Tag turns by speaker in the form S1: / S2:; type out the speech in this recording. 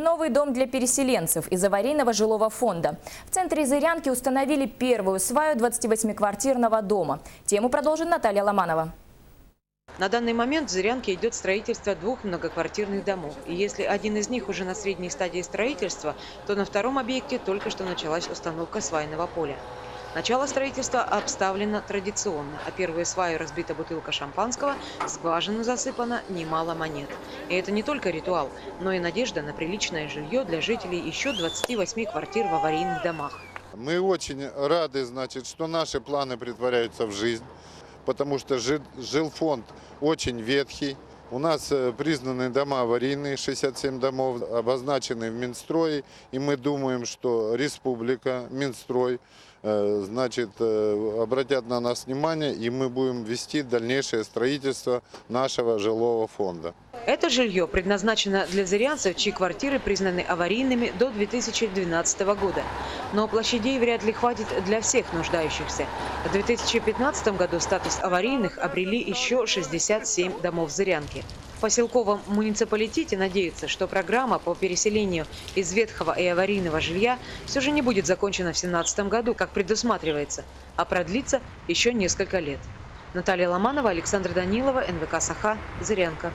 S1: Новый дом для переселенцев из аварийного жилого фонда. В центре Зырянки установили первую сваю 28-квартирного дома. Тему продолжит Наталья Ломанова.
S2: На данный момент в Зырянке идет строительство двух многоквартирных домов. И если один из них уже на средней стадии строительства, то на втором объекте только что началась установка свайного поля. Начало строительства обставлено традиционно, а первые сваи разбита бутылка шампанского, в скважину засыпано немало монет. И это не только ритуал, но и надежда на приличное жилье для жителей еще 28 квартир в аварийных домах.
S3: Мы очень рады, что наши планы претворяются в жизнь, потому что жилфонд очень ветхий. У нас признаны дома аварийные, 67 домов, обозначены в Минстрое, и мы думаем, что республика, Минстрой, обратят на нас внимание, и мы будем вести дальнейшее строительство нашего жилого фонда.
S2: Это жилье предназначено для зырянцев, чьи квартиры признаны аварийными до 2012 года. Но площадей вряд ли хватит для всех нуждающихся. В 2015 году статус аварийных обрели еще 67 домов Зырянки. В поселковом муниципалитете надеются, что программа по переселению из ветхого и аварийного жилья все же не будет закончена в 2017 году, как предусматривается, а продлится еще несколько лет. Наталья Ломанова, Александр Данилова, НВК «Саха», Зырянка.